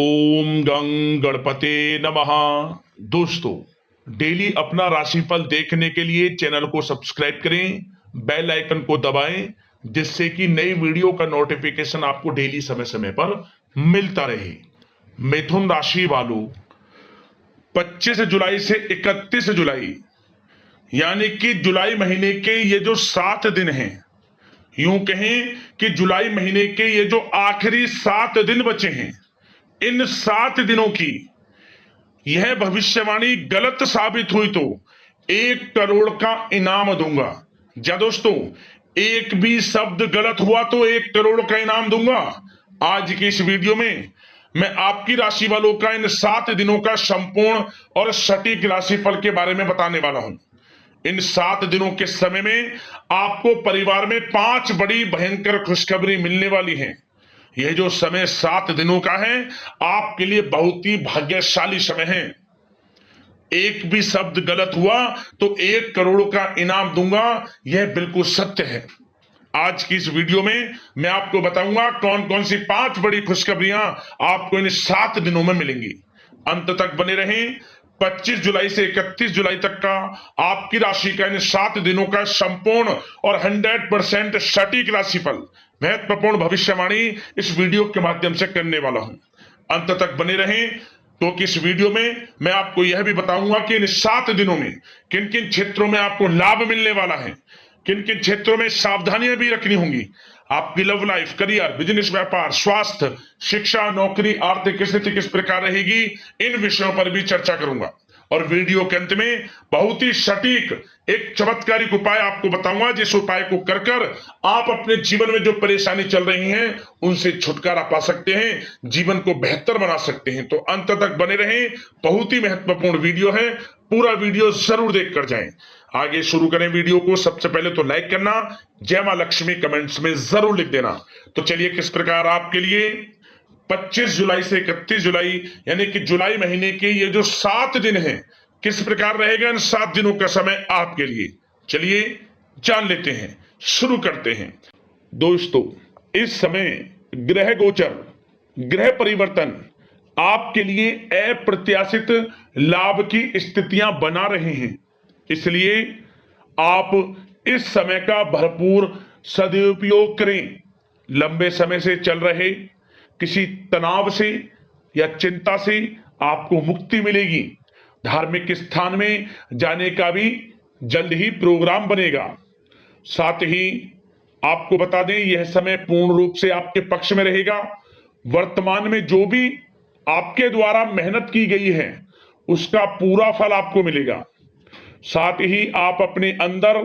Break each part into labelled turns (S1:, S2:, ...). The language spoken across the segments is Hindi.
S1: ओम गं गणपते नमः। दोस्तों, डेली अपना राशिफल देखने के लिए चैनल को सब्सक्राइब करें, बेल आइकन को दबाएं, जिससे कि नई वीडियो का नोटिफिकेशन आपको डेली समय समय पर मिलता रहे। मिथुन राशि वालों, 25 जुलाई से 31 जुलाई यानी कि जुलाई महीने के ये जो 7 दिन हैं, यूं कहें कि जुलाई महीने के ये जो आखिरी 7 दिन बचे हैं, इन 7 दिनों की यह भविष्यवाणी गलत साबित हुई तो 1 करोड़ का इनाम दूंगा। या दोस्तों, एक भी शब्द गलत हुआ तो 1 करोड़ का इनाम दूंगा। आज की इस वीडियो में मैं आपकी राशि वालों का इन 7 दिनों का संपूर्ण और सटीक राशिफल के बारे में बताने वाला हूं। इन 7 दिनों के समय में आपको परिवार में 5 बड़ी भयंकर खुशखबरी मिलने वाली है। यह जो समय 7 दिनों का है, आपके लिए बहुत ही भाग्यशाली समय है। एक भी शब्द गलत हुआ तो 1 करोड़ का इनाम दूंगा, यह बिल्कुल सत्य है। आज की इस वीडियो में मैं आपको बताऊंगा कौन कौन सी 5 बड़ी खुशखबरियां आपको इन 7 दिनों में मिलेंगी। अंत तक बने रहें। 25 जुलाई से 31 जुलाई तक का आपकी राशि का इन 7 दिनों का संपूर्ण और 100% सटीक राशिफल, महत्वपूर्ण भविष्यवाणी इस वीडियो के माध्यम से करने वाला हूं। अंत तक बने रहें, क्योंकि इस वीडियो में मैं आपको यह भी बताऊंगा कि इन 7 दिनों में किन किन क्षेत्रों में आपको लाभ मिलने वाला है, किन किन क्षेत्रों में सावधानियां भी रखनी होंगी। आपकी लव लाइफ, करियर, बिजनेस, व्यापार, स्वास्थ्य, शिक्षा, नौकरी, आर्थिक स्थिति किस प्रकार रहेगी, इन विषयों पर भी चर्चा करूंगा। और वीडियो के अंत में बहुत ही सटीक एक चमत्कारिक उपाय आपको बताऊंगा, जिस उपाय को कर कर आप अपने जीवन में जो परेशानी चल रही हैं उनसे छुटकारा पा सकते हैं, जीवन को बेहतर बना सकते हैं। तो अंत तक बने रहें, बहुत ही महत्वपूर्ण वीडियो है, पूरा वीडियो जरूर देख कर जाएं। आगे शुरू करें वीडियो को। सबसे पहले तो लाइक करना, जय मां लक्ष्मी कमेंट्स में जरूर लिख देना। तो चलिए, किस प्रकार आपके लिए 25 जुलाई से 31 जुलाई यानी कि जुलाई महीने के ये जो 7 दिन हैं, किस प्रकार रहेगा इन 7 दिनों का समय आपके लिए, चलिए जान लेते हैं, शुरू करते हैं। दोस्तों, इस समय ग्रह गोचर, ग्रह परिवर्तन आपके लिए अप्रत्याशित लाभ की स्थितियां बना रहे हैं, इसलिए आप इस समय का भरपूर सदुपयोग करें। लंबे समय से चल रहे किसी तनाव से या चिंता से आपको मुक्ति मिलेगी। धार्मिक स्थान में जाने का भी जल्द ही प्रोग्राम बनेगा। साथ ही आपको बता दें, यह समय पूर्ण रूप से आपके पक्ष में रहेगा। वर्तमान में जो भी आपके द्वारा मेहनत की गई है उसका पूरा फल आपको मिलेगा। साथ ही आप अपने अंदर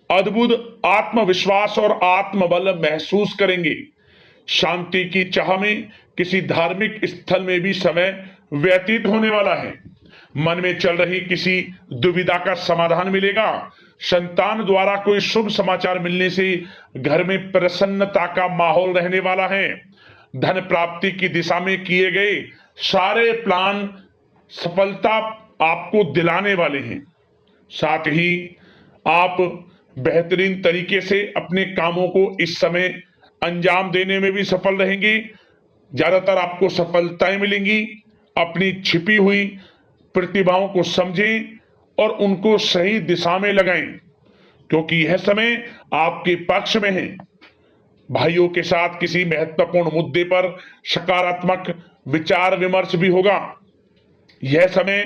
S1: अद्भुत आत्मविश्वास और आत्मबल महसूस करेंगे। शांति की चाह में किसी धार्मिक स्थल में भी समय व्यतीत होने वाला है। मन में चल रही किसी दुविधा का समाधान मिलेगा। संतान द्वारा कोई शुभ समाचार मिलने से घर में प्रसन्नता का माहौल रहने वाला है। धन प्राप्ति की दिशा में किए गए सारे प्लान सफलता आपको दिलाने वाले हैं। साथ ही आप बेहतरीन तरीके से अपने कामों को इस समय अंजाम देने में भी सफल रहेंगे। ज्यादातर आपको सफलताएं मिलेंगी। अपनी छिपी हुई प्रतिभाओं को समझें और उनको सही दिशा में लगाएं, क्योंकि यह समय आपके पक्ष में है। भाइयों के साथ किसी महत्वपूर्ण मुद्दे पर सकारात्मक विचार विमर्श भी होगा। यह समय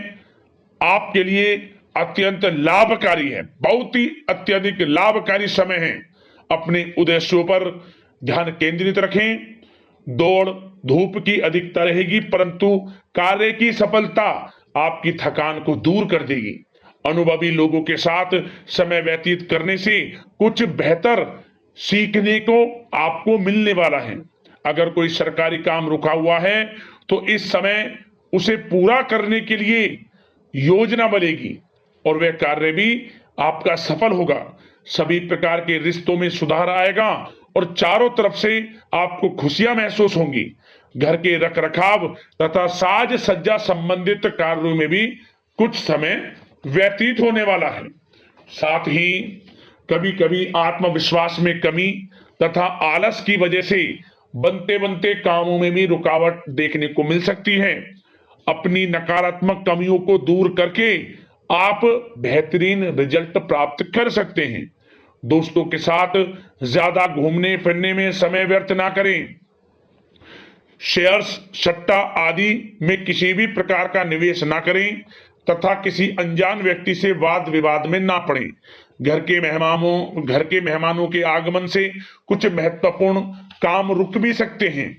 S1: आपके लिए अत्यंत लाभकारी है, बहुत ही अत्यधिक लाभकारी समय है। अपने उद्देश्यों पर ध्यान केंद्रित रखें। दौड़ धूप की अधिकता रहेगी, परंतु कार्य की सफलता आपकी थकान को दूर कर देगी। अनुभवी लोगों के साथ समय व्यतीत करने से कुछ बेहतर सीखने को आपको मिलने वाला है। अगर कोई सरकारी काम रुका हुआ है तो इस समय उसे पूरा करने के लिए योजना बनेगी और वह कार्य भी आपका सफल होगा। सभी प्रकार के रिश्तों में सुधार आएगा और चारों तरफ से आपको खुशियां महसूस होंगी। घर के रखरखाव तथा साज सज्जा संबंधित कार्यों में भी कुछ समय व्यतीत होने वाला है। साथ ही कभी कभी आत्मविश्वास में कमी तथा आलस की वजह से बनते बनते कामों में भी रुकावट देखने को मिल सकती है। अपनी नकारात्मक कमियों को दूर करके आप बेहतरीन रिजल्ट प्राप्त कर सकते हैं। दोस्तों के साथ ज्यादा घूमने फिरने में समय व्यर्थ ना करें। शेयर्स, सट्टा आदि में किसी भी प्रकार का निवेश ना करें तथा किसी अनजान व्यक्ति से वाद विवाद में ना पड़ें। घर के मेहमानों के आगमन से कुछ महत्वपूर्ण काम रुक भी सकते हैं,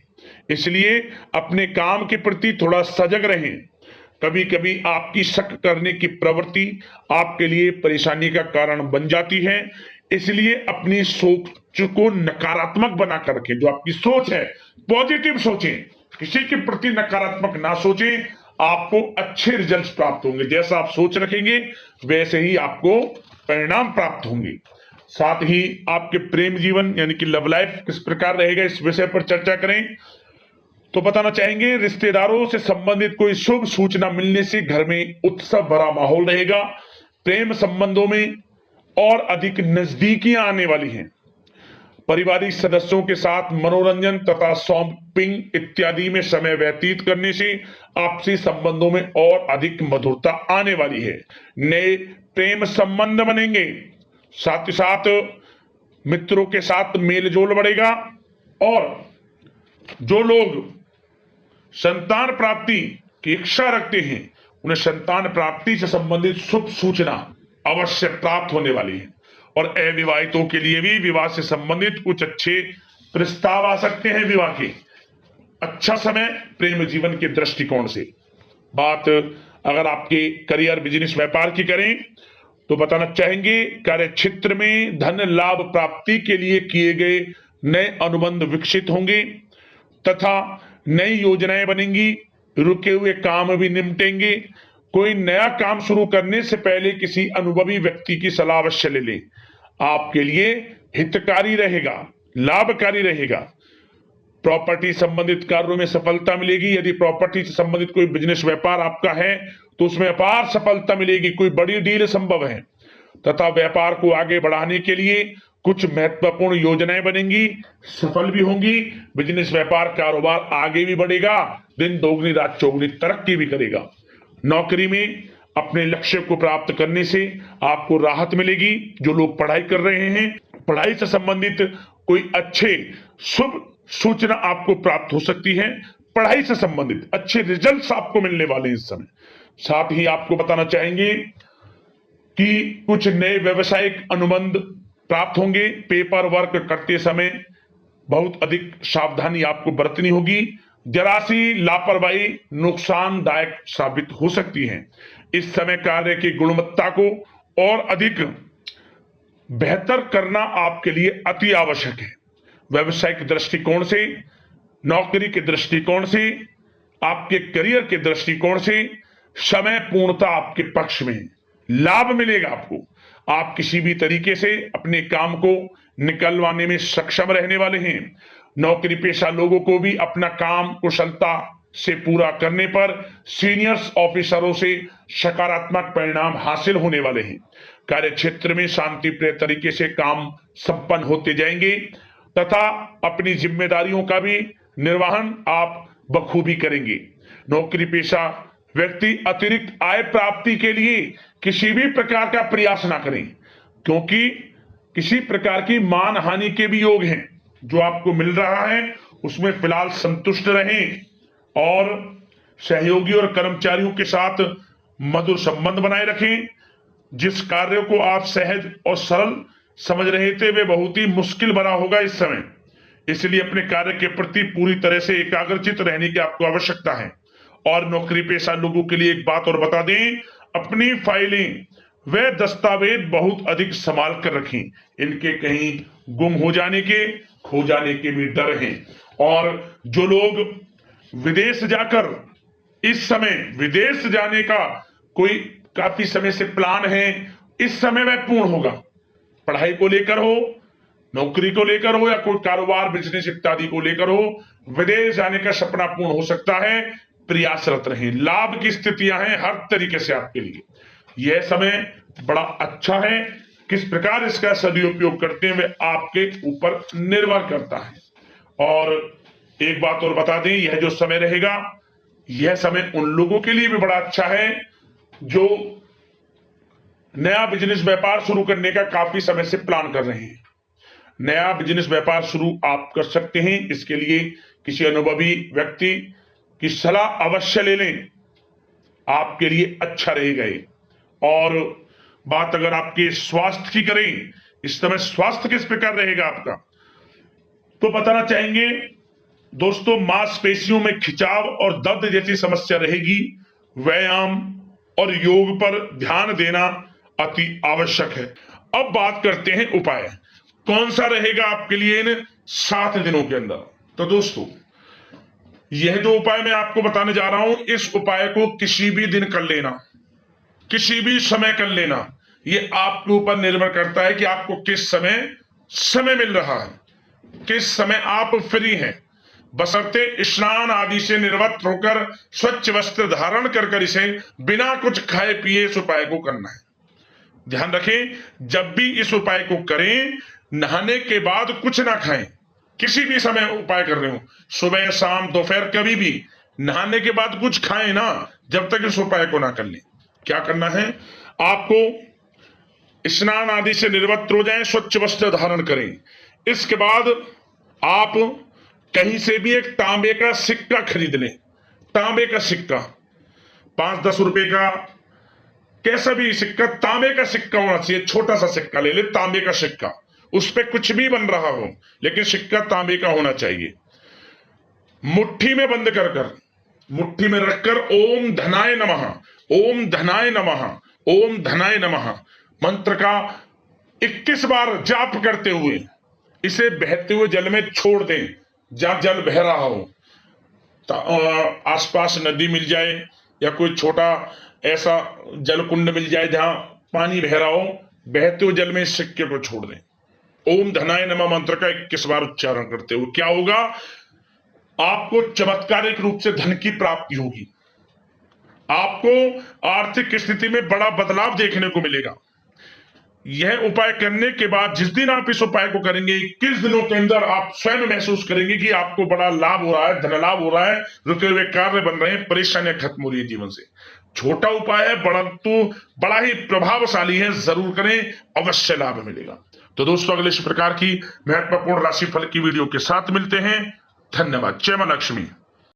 S1: इसलिए अपने काम के प्रति थोड़ा सजग रहें। कभी कभी आपकी शक करने की प्रवृत्ति आपके लिए परेशानी का कारण बन जाती है, इसलिए अपनी सोच को नकारात्मक बनाकर रखें। जो आपकी सोच है पॉजिटिव सोचें, किसी के प्रति नकारात्मक ना सोचें। आपको अच्छे रिजल्ट्स प्राप्त होंगे। जैसा आप सोच रखेंगे वैसे ही आपको परिणाम प्राप्त होंगे। साथ ही आपके प्रेम जीवन यानी कि लव लाइफ किस प्रकार रहेगा, इस विषय पर चर्चा करें तो बताना चाहेंगे, रिश्तेदारों से संबंधित कोई शुभ सूचना मिलने से घर में उत्सव भरा माहौल रहेगा। प्रेम संबंधों में और अधिक नजदीकियां आने वाली हैं। पारिवारिक सदस्यों के साथ मनोरंजन तथा शॉपिंग इत्यादि में समय व्यतीत करने से आपसी संबंधों में और अधिक मधुरता आने वाली है। नए प्रेम संबंध बनेंगे। साथ ही साथ मित्रों के साथ मेलजोल बढ़ेगा। और जो लोग संतान प्राप्ति की इच्छा रखते हैं उन्हें संतान प्राप्ति से संबंधित शुभ सूचना अवश्य प्राप्त होने वाली है। और अविवाहितों के लिए भी विवाह से संबंधित कुछ अच्छे प्रस्ताव आ सकते हैं। विवाह के अच्छा समय प्रेम जीवन के दृष्टिकोण से। बात अगर आपके करियर, बिजनेस, व्यापार की करें तो बताना चाहेंगे, कार्य क्षेत्र में धन लाभ प्राप्ति के लिए किए गए नए अनुबंध विकसित होंगे तथा नई योजनाएं बनेंगी। रुके हुए काम भी निपटेंगे। कोई नया काम शुरू करने से पहले किसी अनुभवी व्यक्ति की सलाह अवश्य ले लें। आपके लिए हितकारी रहेगा, लाभकारी रहेगा। प्रॉपर्टी संबंधित कार्यों में सफलता मिलेगी। यदि प्रॉपर्टी से संबंधित कोई बिजनेस, व्यापार आपका है तो उसमें अपार सफलता मिलेगी। कोई बड़ी डील संभव है तथा व्यापार को आगे बढ़ाने के लिए कुछ महत्वपूर्ण योजनाएं बनेंगी, सफल भी होंगी। बिजनेस, व्यापार, कारोबार आगे भी बढ़ेगा। दिन दोगुनी रात चौगुनी तरक्की भी करेगा। नौकरी में अपने लक्ष्य को प्राप्त करने से आपको राहत मिलेगी। जो लोग पढ़ाई कर रहे हैं, पढ़ाई से संबंधित कोई अच्छे शुभ सूचना आपको प्राप्त हो सकती है। पढ़ाई से संबंधित अच्छे रिजल्ट्स आपको मिलने वाले हैं इस समय। साथ ही आपको बताना चाहेंगे कि कुछ नए व्यवसायिक अनुबंध प्राप्त होंगे। पेपर वर्क करते समय बहुत अधिक सावधानी आपको बरतनी होगी। जरा सी लापरवाही नुकसानदायक साबित हो सकती है। इस समय कार्य की गुणवत्ता को और अधिक बेहतर करना आपके लिए अति आवश्यक है। व्यवसायिक दृष्टिकोण से, नौकरी के दृष्टिकोण से, आपके करियर के दृष्टिकोण से समय पूर्णता आपके पक्ष में है। लाभ मिलेगा आपको। आप किसी भी तरीके से अपने काम को निकलवाने में सक्षम रहने वाले हैं। नौकरी पेशा लोगों को भी अपना काम कुशलता से पूरा करने पर सीनियर्स ऑफिसरों से सकारात्मक परिणाम हासिल होने वाले हैं। कार्य क्षेत्र में शांतिप्रिय तरीके से काम संपन्न होते जाएंगे तथा अपनी जिम्मेदारियों का भी निर्वहन आप बखूबी करेंगे। नौकरी पेशा व्यक्ति अतिरिक्त आय प्राप्ति के लिए किसी भी प्रकार का प्रयास ना करें, क्योंकि किसी प्रकार की मान हानि के भी योग हैं। जो आपको मिल रहा है उसमें फिलहाल संतुष्ट रहें और सहयोगी और कर्मचारियों के साथ मधुर संबंध बनाए रखें। जिस कार्य को आप सहज और सरल समझ रहे थे वे बहुत ही मुश्किल बना होगा इस समय, इसलिए अपने कार्य के प्रति पूरी तरह से एकाग्रचित रहने की आपको आवश्यकता है। और नौकरी पेशा लोगों के लिए एक बात और बता दें, अपनी फाइलें वे दस्तावेज बहुत अधिक संभाल कर रखें। इनके कहीं गुम हो जाने के, खो जाने के भी डर हैं। और जो लोग विदेश जाकर इस समय विदेश जाने का कोई काफी समय से प्लान है, इस समय वह पूर्ण होगा। पढ़ाई को लेकर हो, नौकरी को लेकर हो या कोई कारोबार, बिजनेस इत्यादि को लेकर हो, विदेश जाने का सपना पूर्ण हो सकता है। प्रयासरत रहें। लाभ की स्थितियां हैं हर तरीके से आपके लिए। यह समय बड़ा अच्छा है। किस प्रकार इसका सदुपयोग करते हैं वे आपके ऊपर निर्भर करता है। और एक बात और बता दें, यह जो समय रहेगा, यह समय उन लोगों के लिए भी बड़ा अच्छा है जो नया बिजनेस व्यापार शुरू करने का काफी समय से प्लान कर रहे हैं। नया बिजनेस व्यापार शुरू आप कर सकते हैं। इसके लिए किसी अनुभवी व्यक्ति की सलाह अवश्य ले लें, आपके लिए अच्छा रहेगा ये। और बात अगर आपके स्वास्थ्य की करें, इस समय स्वास्थ्य किस प्रकार रहेगा आपका, तो बताना चाहेंगे दोस्तों, मांसपेशियों में खिंचाव और दर्द जैसी समस्या रहेगी। व्यायाम और योग पर ध्यान देना अति आवश्यक है। अब बात करते हैं उपाय, कौन सा रहेगा आपके लिए इन 7 दिनों के अंदर। तो दोस्तों, यह जो उपाय मैं आपको बताने जा रहा हूं, इस उपाय को किसी भी दिन कर लेना, किसी भी समय कर लेना। यह आपके ऊपर निर्भर करता है कि आपको किस समय मिल रहा है, किस समय आप फ्री हैं। बशर्ते स्नान आदि से निवृत्त होकर स्वच्छ वस्त्र धारण कर इसे बिना कुछ खाए पिए इस उपाय को करना है। ध्यान रखें, जब भी इस उपाय को करें, नहाने के बाद कुछ ना खाएं। किसी भी समय उपाय कर रहे हो, सुबह शाम दोपहर, कभी भी नहाने के बाद कुछ खाएं ना, जब तक इस उपाय को ना कर लें। क्या करना है, आपको स्नान आदि से निवृत्त हो जाएं, स्वच्छ वस्त्र धारण करें। इसके बाद आप कहीं से भी एक तांबे का सिक्का खरीद लें। तांबे का सिक्का, 5-10 रुपए का, कैसा भी सिक्का, तांबे का सिक्का होना चाहिए। छोटा सा सिक्का ले ले, तांबे का सिक्का, उस पे कुछ भी बन रहा हो, लेकिन सिक्का तांबे का होना चाहिए। मुट्ठी में बंद कर मुट्ठी में रखकर ओम धनाय नमः, ओम धनाय नमः, ओम धनाय नमः मंत्र का 21 बार जाप करते हुए इसे बहते हुए जल में छोड़ दें। जहां जल बह रहा हो, आसपास नदी मिल जाए या कोई छोटा ऐसा जल कुंड मिल जाए जहां पानी बह रहा हो, बहते हुए जल में इस सिक्के को छोड़ दें। ओम धनाय नमः मंत्र का 21 बार उच्चारण करते हुए क्या होगा, आपको चमत्कारिक रूप से धन की प्राप्ति होगी। आपको आर्थिक स्थिति में बड़ा बदलाव देखने को मिलेगा। यह उपाय करने के बाद जिस दिन आप इस उपाय को करेंगे, 21 दिनों के अंदर आप स्वयं महसूस करेंगे कि आपको बड़ा लाभ हो रहा है, धन लाभ हो रहा है, रुके हुए कार्य बन रहे हैं, परेशानियां खत्म हो रही है जीवन से। छोटा उपाय है, परंतु बड़ा ही प्रभावशाली है। जरूर करें, अवश्य लाभ मिलेगा। तो दोस्तों, अगले इस प्रकार की महत्वपूर्ण राशिफल की वीडियो के साथ मिलते हैं। धन्यवाद। जय मां लक्ष्मी।